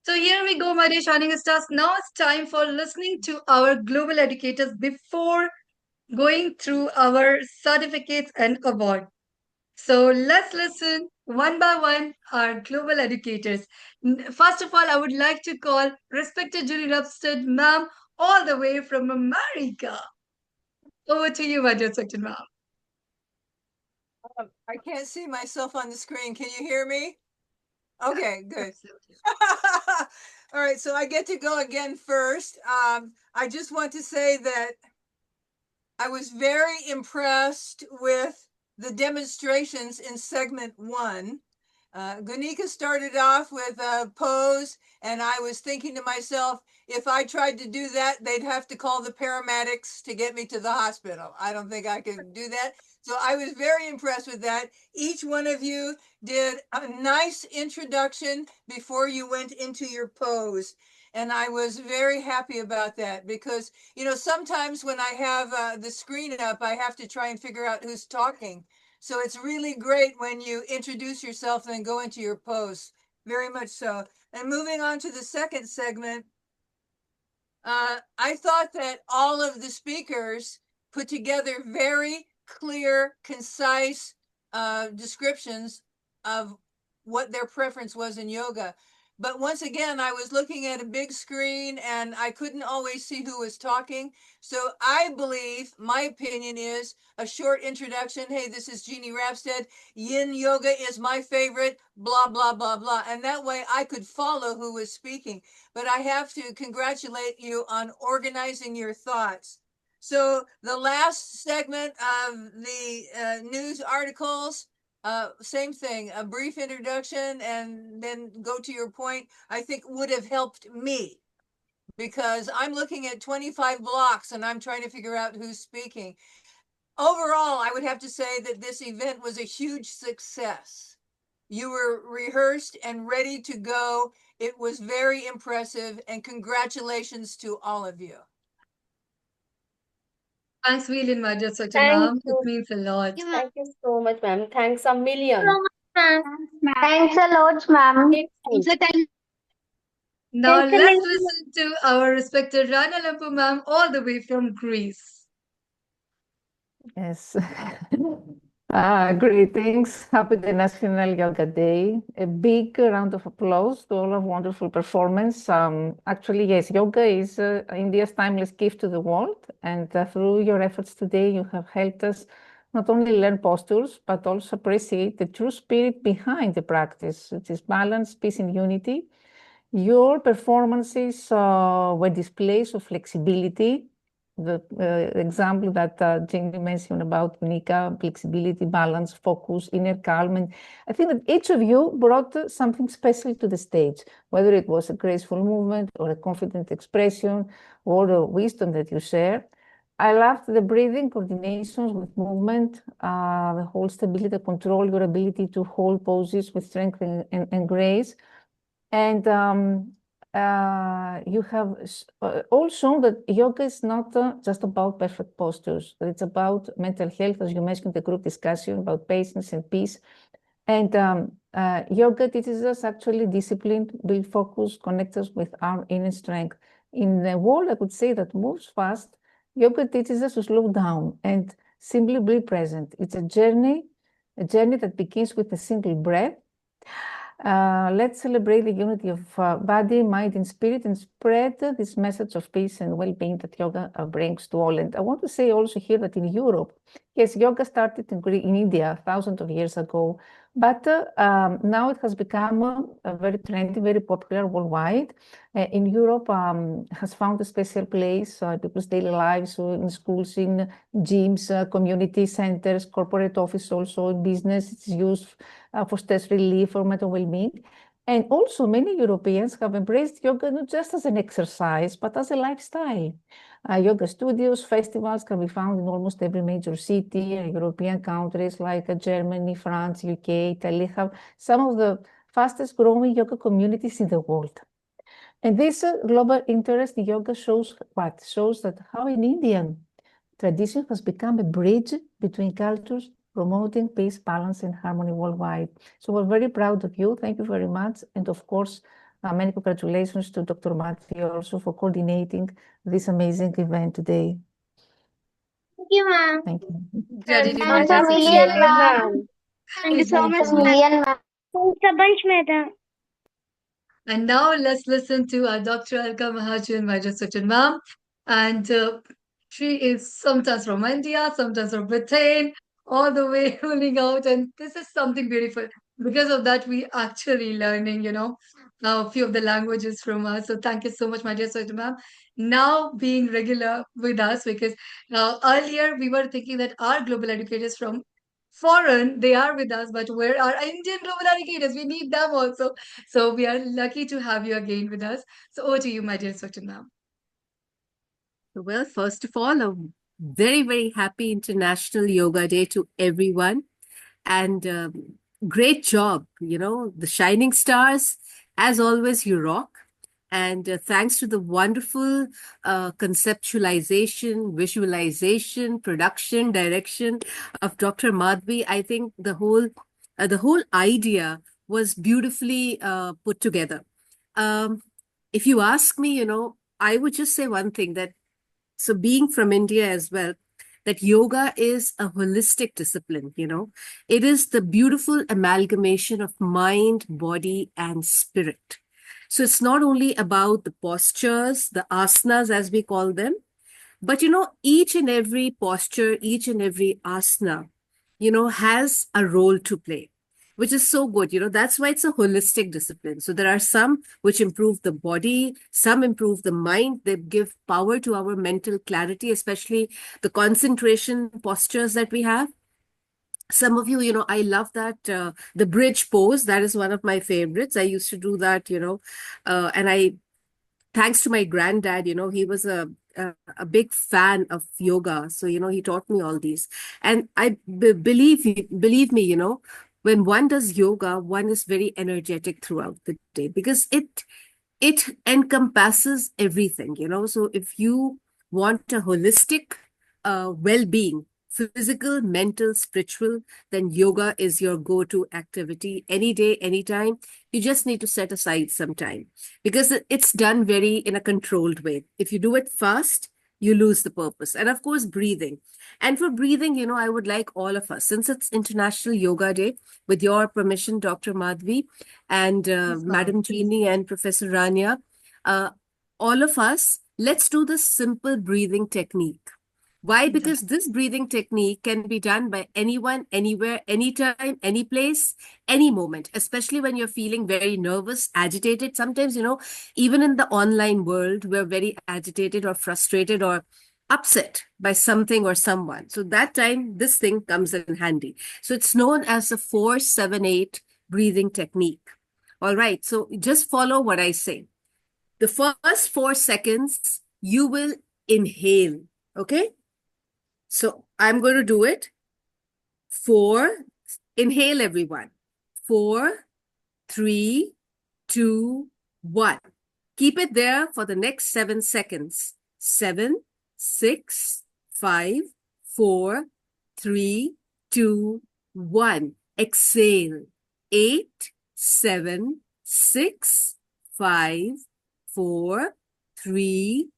So here we go, my dear shining stars. Now it's time for listening to our global educators before going through our certificates and award. So let's listen one by one our global educators. First of all, I would like to call respected Julie Rupstead, ma'am, all the way from America. Over to you, my dear respected ma'am. I can't see myself on the screen. Can you hear me? Okay, good. Absolutely. All right, so I get to go again first. I just want to say that I was very impressed with the demonstrations in segment 1. Gunika started off with a pose, and I was thinking to myself, if I tried to do that, they'd have to call the paramedics to get me to the hospital. I don't think I could do that. So I was very impressed with that. Each one of you did a nice introduction before you went into your pose. And I was very happy about that because, sometimes when I have the screen up, I have to try and figure out who's talking. So it's really great when you introduce yourself and go into your pose. Very much so. And moving on to the second segment, I thought that all of the speakers put together very clear, concise descriptions of what their preference was in yoga. But once again, I was looking at a big screen and I couldn't always see who was talking. So I believe, my opinion is a short introduction. Hey, this is Jeannie Rapstead. Yin yoga is my favorite, blah, blah, blah, blah. And that way I could follow who was speaking. But I have to congratulate you on organizing your thoughts. So the last segment of the news articles, same thing, a brief introduction and then go to your point, I think would have helped me because I'm looking at 25 blocks and I'm trying to figure out who's speaking. Overall, I would have to say that this event was a huge success. You were rehearsed and ready to go. It was very impressive and congratulations to all of you. Thanks, Wheeling, my dear respected Thank ma'am. It you. means a lot. Thank you so much, ma'am. Thanks a million. Thanks a lot, ma'am. Thanks. Now let's listen to our respected Rana Lampu ma'am all the way from Greece. Yes. Greetings. Happy the National Yoga Day. A big round of applause to all of wonderful performance. Actually, yes, yoga is India's timeless gift to the world. And through your efforts today, you have helped us not only learn postures, but also appreciate the true spirit behind the practice, which is balance, peace, and unity. Your performances were displays of flexibility. The example that Jamie mentioned about Nika, flexibility, balance, focus, inner calm. And I think that each of you brought something special to the stage, whether it was a graceful movement or a confident expression or the wisdom that you share. I loved the breathing coordinations with movement, the whole stability, control, your ability to hold poses with strength and grace. And you have all shown that yoga is not just about perfect postures, but it's about mental health, as you mentioned, the group discussion about patience and peace. And yoga teaches us actually discipline, build focus, connect us with our inner strength. In the world, I could say that moves fast, yoga teaches us to slow down and simply be present. It's a journey that begins with a single breath. Let's celebrate the unity of body, mind, and spirit and spread this message of peace and well-being that yoga brings to all. And I want to say also here that in Europe, yes, yoga started in India thousands of years ago, but now it has become very trendy, very popular worldwide. In Europe, has found a special place in people's daily lives, so in schools, in gyms, community centers, corporate office, also in business. It's used for stress relief, for mental well-being. And also many Europeans have embraced yoga not just as an exercise, but as a lifestyle. Yoga studios, festivals can be found in almost every major city. European countries like Germany, France, UK, Italy have some of the fastest growing yoga communities in the world. And this global interest in yoga shows what? Shows that how an Indian tradition has become a bridge between cultures, promoting peace, balance, and harmony worldwide. So we're very proud of you. Thank you very much. And of course, Many congratulations to Dr. Madhvi also for coordinating this amazing event today. Thank you, ma'am. Thank you. Credit you, my Thanks a dear million, Sushma. ma'am. Thank you so much, million, ma'am. Thanks a bunch, madam. And now let's listen to our Dr. Alka Mahajan, my dear Suchin ma'am. And she is sometimes from India, sometimes from Britain, all the way rolling out. And this is something beautiful. Because of that, we actually learning, a few of the languages from us. So thank you so much, my dear Suchin ma'am. Now being regular with us, because earlier we were thinking that our global educators from foreign, they are with us, but where are our Indian global educators? We need them also. So we are lucky to have you again with us. So over to you, my dear Swati ma'am. Well, first of all, a very, very happy International Yoga Day to everyone. And great job, the shining stars. As always, you rock. And thanks to the wonderful conceptualization, visualization, production, direction of Dr. Madhvi, I think the whole idea was beautifully put together. If you ask me, I would just say one thing, that so being from India as well, that yoga is a holistic discipline, it is the beautiful amalgamation of mind, body, and spirit. So it's not only about the postures, the asanas as we call them, but each and every posture, each and every asana, has a role to play, which is so good. That's why it's a holistic discipline. So there are some which improve the body, some improve the mind. They give power to our mental clarity, especially the concentration postures that we have. Some of you, I love that, the bridge pose. That is one of my favorites. I used to do that, and thanks to my granddad, he was a big fan of yoga. So, he taught me all these. And believe me, when one does yoga, one is very energetic throughout the day because it encompasses everything, So if you want a holistic well-being, physical, mental, spiritual, then yoga is your go-to activity any day, anytime. You just need to set aside some time because it's done in a controlled way. If you do it fast, you lose the purpose. And of course, breathing. And for breathing, I would like all of us, since it's International Yoga Day, with your permission, Dr. Madhvi and Madam Jeannie and Professor Rania, all of us, let's do this simple breathing technique. Why? Because this breathing technique can be done by anyone, anywhere, anytime, any place, any moment, especially when you're feeling very nervous, agitated. Sometimes, even in the online world, we're very agitated or frustrated or upset by something or someone. So that time, this thing comes in handy. So it's known as the 4-7-8 breathing technique. All right. So just follow what I say. The first 4 seconds, you will inhale. Okay. So I'm going to do it. 4, inhale everyone. 4, 3, 2, 1. Keep it there for the next 7 seconds. 7, 6, 5, 4, 3, 2, 1. Exhale. 8, 7, 6, 5, 4, 3,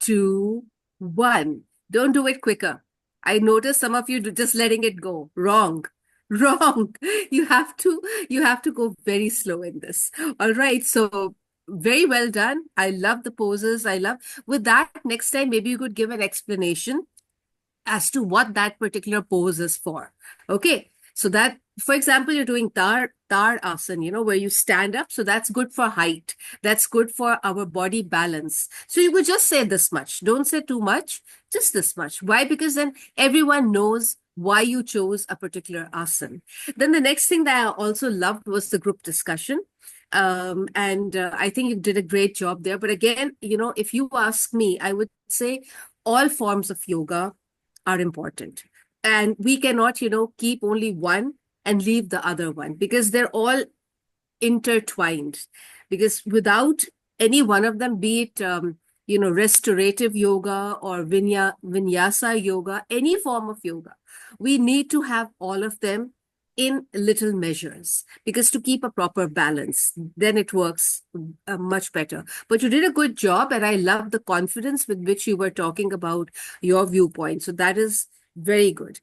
2, 1. Don't do it quicker. I notice some of you just letting it go. Wrong. You have to go very slow in this. All right. So very well done. I love the poses. With that, next time, maybe you could give an explanation as to what that particular pose is for. Okay. So that, for example, you're doing tar asana, where you stand up. So that's good for height. That's good for our body balance. So you could just say this much. Don't say too much, just this much. Why? Because then everyone knows why you chose a particular asana. Then the next thing that I also loved was the group discussion. And I think you did a great job there. But again, if you ask me, I would say all forms of yoga are important. And we cannot, keep only one and leave the other one because they're all intertwined. Because without any one of them, be it, restorative yoga or vinyasa yoga, any form of yoga, we need to have all of them in little measures, because to keep a proper balance, then it works much better. But you did a good job, and I love the confidence with which you were talking about your viewpoint. So that is very good.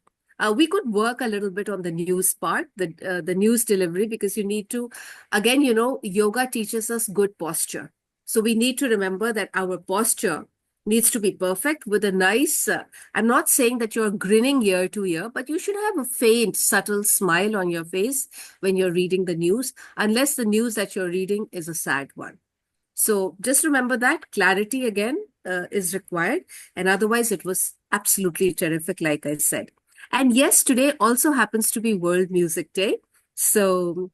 We could work a little bit on the news part, the news delivery, because you need to, again, yoga teaches us good posture. So we need to remember that our posture needs to be perfect with a nice, I'm not saying that you're grinning ear to ear, but you should have a faint, subtle smile on your face when you're reading the news, unless the news that you're reading is a sad one. So just remember that clarity again is required. And otherwise, it was absolutely terrific, like I said. And yes, today also happens to be World Music Day. So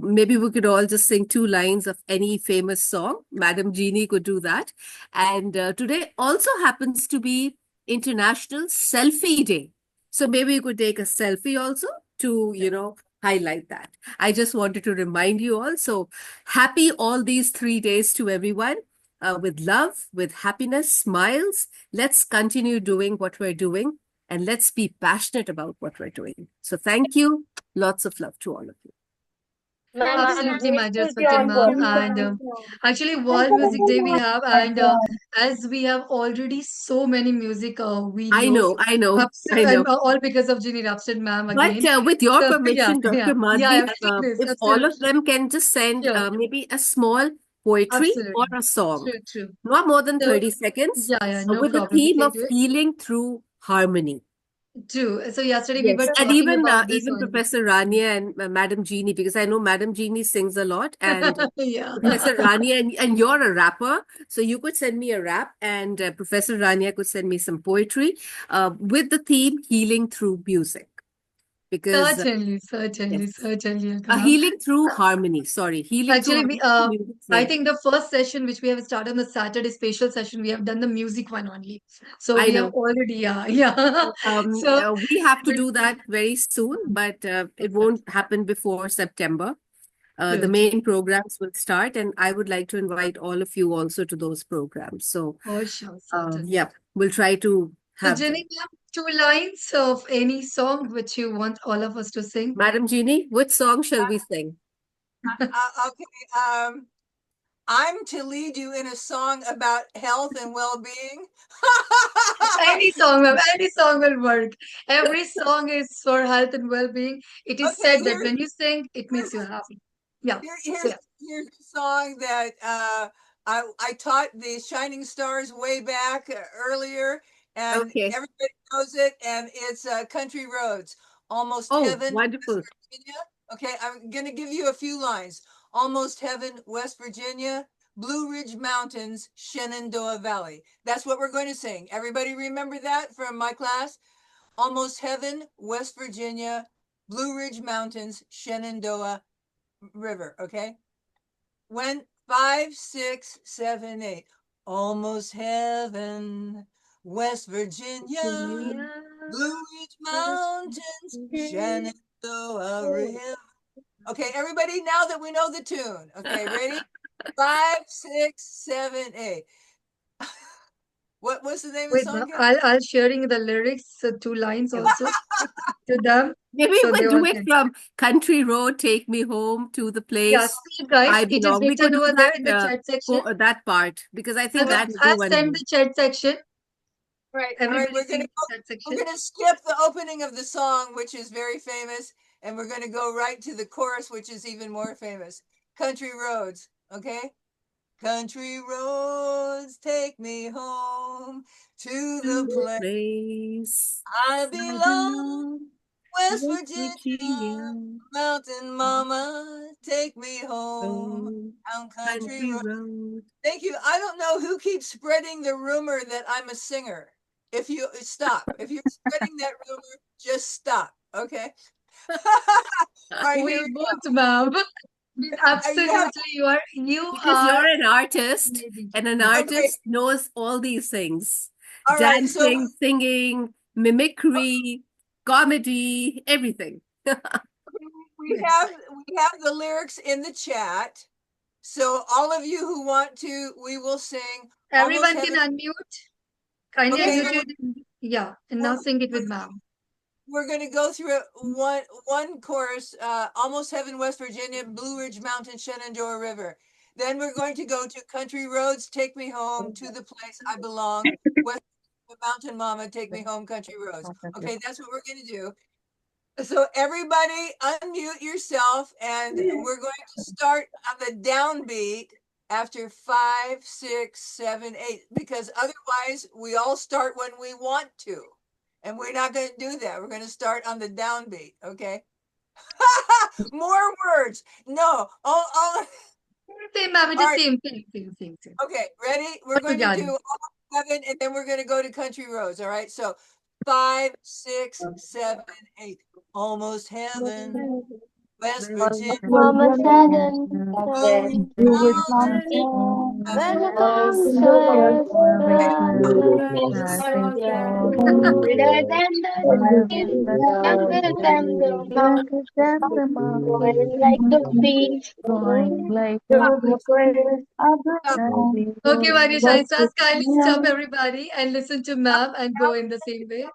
maybe we could all just sing 2 lines of any famous song. Madam Jeannie could do that. And today also happens to be International Selfie Day. So maybe you could take a selfie also to, highlight that. I just wanted to remind you all. So happy all these 3 days to everyone. With love, with happiness, smiles. Let's continue doing what we're doing, and let's be passionate about what we're doing. So thank you. Lots of love to all of you. Ma'am, Absolutely, my dear absolutely on Swatima. point. And actually, World Music Day we have, and as we have already so many music I know, videos, I know. all because of Ginny Rapston ma'am But again. with your So permission, Dr. Madhvi, please, if all absolutely, of them can just send sure, maybe a small poetry or absolutely, a song, true. not more than So 30 seconds, no with the problem. We theme can of do it. healing through harmony. True. So yesterday we Yes, were and talking about this even only. Professor Rania and Madam Jeannie, because I know Madam Jeannie sings a lot, and Yeah. Professor Rania, and you're a rapper, so you could send me a rap, and Professor Rania could send me some poetry with the theme healing through music, because Certainly, ma'am. healing through harmony. Sorry, healing through Actually, harmony. Music I same. think the first session which we have started on the Saturday special session, we have done the music one only. So I we have know. already, yeah. So We have to do that very soon, but it won't happen before September. The true. main programs will start, and I would like to invite all of you also to those programs. So, For sure, certainly. yeah, we'll try to So have them. Jenny, ma'am, 2 lines of any song which you want all of us to sing. Madam Jeannie, which song shall we sing? Okay. I'm to lead you in a song about health and well-being. Any song, ma'am, any song will work. Every song is for health and well-being. It is Okay, said that when you sing, it makes you happy. Yeah. So, Here's a song that I taught the Shining Stars way back earlier, and Okay. everybody knows it, and it's Country Roads, Almost Oh, Heaven, wonderful. West Virginia. Okay, I'm gonna give you a few lines. Almost Heaven, West Virginia, Blue Ridge Mountains, Shenandoah Valley. That's what we're going to sing. Everybody remember that from my class? Almost Heaven, West Virginia, Blue Ridge Mountains, Shenandoah River, okay? When 5, 6, 7, 8. Almost Heaven, West Virginia, Blue Ridge Mountains, Shenandoah River. Okay, everybody, now that we know the tune, okay, ready? 5, 6, 7, 8. What's the name of the wait, song ma'am, again? I'll sharing the lyrics, 2 lines also to them. Maybe So we they could all do it can. from Country Road, Take Me Home to the Yeah, place see, guys, I it is belong. We could written do over there that, in the chat section. that part, because I think that's I'll the send one. the chat section. Right, Everybody we're see gonna the chat section. we're gonna skip the opening of the song, which is very famous, and we're gonna go right to the chorus, which is even more famous. Country Roads, okay? Country roads take me home to the place I belong. West Virginia, Mountain Mama, take me home down country road. Thank you. I don't know who keeps spreading the rumor that I'm a singer. If you stop, if you're spreading that rumor, just stop. Okay. All right, here We we both, ma'am. Absolutely, you Because are you're an artist, amazing. and an Yes. artist knows all these things. All right, so Dancing, singing, mimicry, comedy, everything. we have the lyrics in the chat. So all of you who want to, we will sing. Everyone can unmute. Kindly Okay, unmute it. Yeah, and now sing it with ma'am. we're going to go through one chorus, Almost Heaven, West Virginia, Blue Ridge Mountain, Shenandoah River. Then we're going to go to Country Roads, Take Me Home to the Place I Belong, West Mountain Mama, Take Me Home, Country Roads. Okay, that's what we're going to do. So everybody unmute yourself, and we're going to start on the downbeat after 5, 6, 7, 8, because otherwise we all start when we want to. And we're not going to do that. We're going to start on the downbeat, okay? More words. No. All Same, ma'am. It All is right. same. Okay, ready? We're going to Together. do all 7, and then we're going to go to Country Roads, all right? So 5, 6, 7, 8. Almost Heaven, West Virginia, Almost heaven, Blue Ridge Mountain, when the conquerors Greater than the king, younger than the mountain, like the beach, Okay, my dear Shining Stars, kindly stop everybody and listen to ma'am and go in the same way.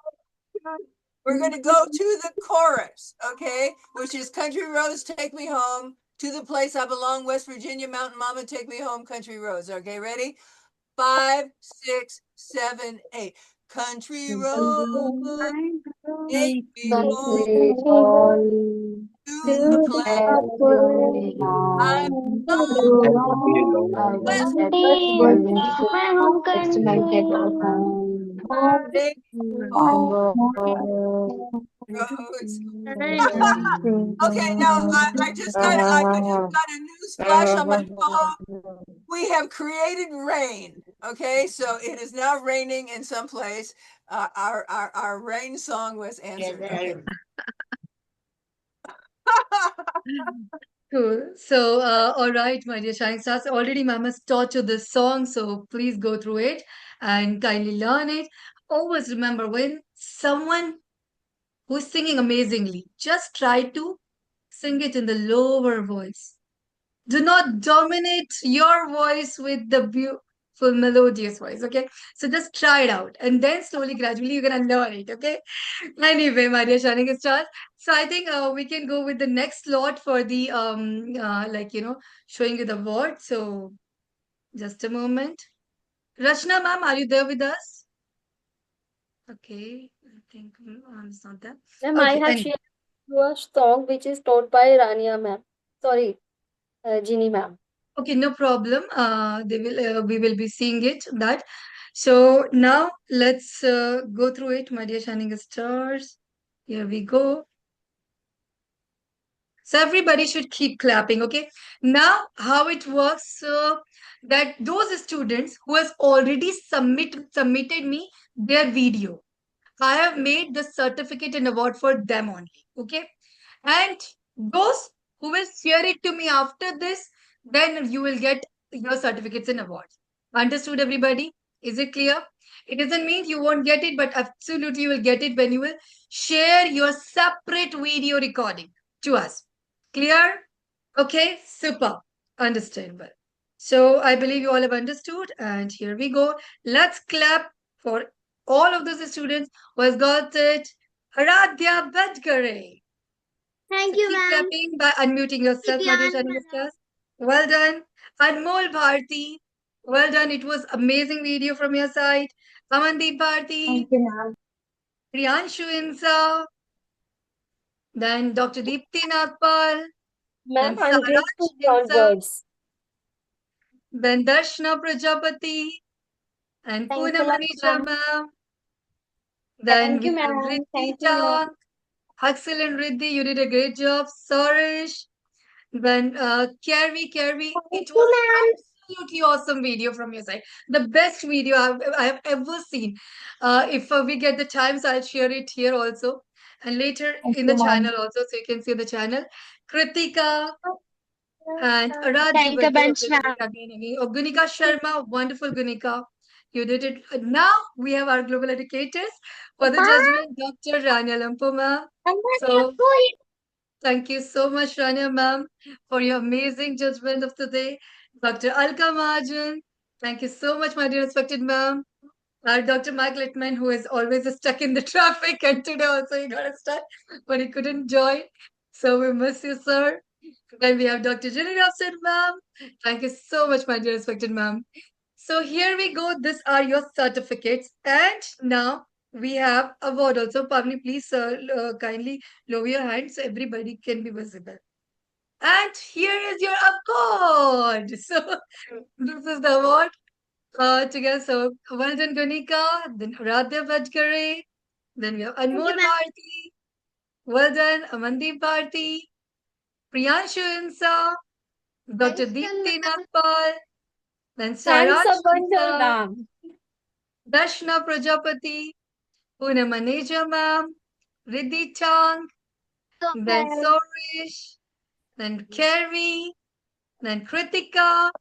We're going to go to the chorus, okay? Which is Country Roads, Take Me Home, To the Place I Belong, West Virginia, Mountain Mama, Take Me Home, Country Roads. Okay, ready? 5, 6, 7, 8. Country Roads, take me home to the place I belong. West my home country. Take me home, roads. Okay, now I just got a news flash on my phone. We have created rain. Okay, so it is now raining in some place. Our rain song was answered. Okay. Cool. So, all right, my dear Shining Stars, already ma'am has taught you this song, so please go through it and kindly learn it. Always remember, when someone who is singing amazingly, just try to sing it in the lower voice. Do not dominate your voice with the beautiful melodious voice, okay? So just try it out, and then slowly, gradually, you're gonna learn it, okay? Anyway, my dear Shining Stars, so I think we can go with the next slot for the showing you the word. So just a moment. Rachna ma'am, are you there with us? Okay, I think it's not there. Ma'am, I Okay, have anyway. shared you a song which is taught by Rania ma'am. Sorry, Jeannie ma'am. Okay, no problem. We will be seeing it that. So now let's go through it, my dear Shining Stars. Here we go. So everybody should keep clapping, okay? Now, how it works, that those students who has already submitted me their video, I have made the certificate and award for them only, okay? And those who will share it to me after this, then you will get your certificates and awards. Understood, everybody? Is it clear? It doesn't mean you won't get it, but absolutely you will get it when you will share your separate video recording to us. Clear? Okay, super. Understandable. So I believe you all have understood, and here we go. Let's clap for all of those students who has got it. Aradhya Badgare. Thank So you, keep ma'am. clapping by unmuting yourself, my dear Shining Stars. Well done. Anmol Bharti. Well done. It was amazing video from your side. Amandeep Bharti. you, ma'am. Priyanshu Insa. Then Dr. Deepti Nagpal. Ma'am, Then I'm grateful Saransh beyond Insa. words. Then Darshna Prajapati. And Thanks a lot, Poonam ma'am. ma'am. Then Thank we you, have ma'am. Riddhi Thank you, ma'am. Chak. Excellent, Riddhi. You did a great job. Sorish. Then Carrie, it Thank you, was ma'am. absolutely awesome video from your side. The best video I have ever seen. If we get the time, so I'll share it here also. And later in the channel also, so you can see the channel. Kritika and Aradhya Thank you, bunch, ma'am. Oh, Gunika Sharma, wonderful Gunika. You did it. Now we have our global educators for the judgment, Dr. Rania Lampo ma'am. So thank you so much, Rania ma'am, for your amazing judgment of today. Dr. Alka Mahajan, thank you so much, my dear respected ma'am. our Dr. Mike Littman, who is always stuck in the traffic, and today also he got stuck, but he couldn't join. So we miss you, sir. Then we have Dr. Jenny Robson, ma'am. Thank you so much, my dear respected ma'am. So here we go. These are your certificates. And now we have award also. Pavni, please kindly lower your hand so everybody can be visible. And here is your award. So this is the award. Together. So well done, Ganika. Then Radha Bhadkare. Then we have Anmol ma'am. Bharti. Well done, Amandeep Bharti. Priyanshu Insa. Dr. Thanks, Deepti ma'am. Nagpal. Then Thanks Saransh a bunch, Insa. ma'am. Darshna Prajapati. Poonam Maneja ma'am. Riddhi Chang. Then Soresh. Then Kerry. Then Kritika.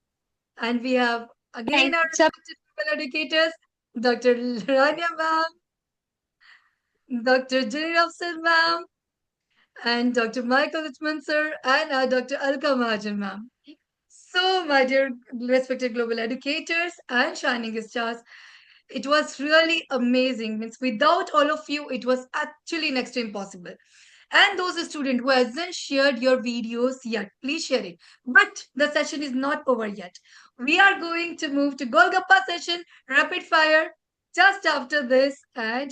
And we have again our Thanks a respected female educators, Dr. Rania ma'am, Dr. Jenny Robson ma'am, and Dr. Michael Littman sir, and Dr. Alka Mahajan ma'am. So, my dear respected global educators and shining stars, it was really amazing. Means without all of you, it was actually next to impossible. And those students who hasn't shared your videos yet, please share it. But the session is not over yet. We are going to move to Golgappa session, rapid fire, just after this. And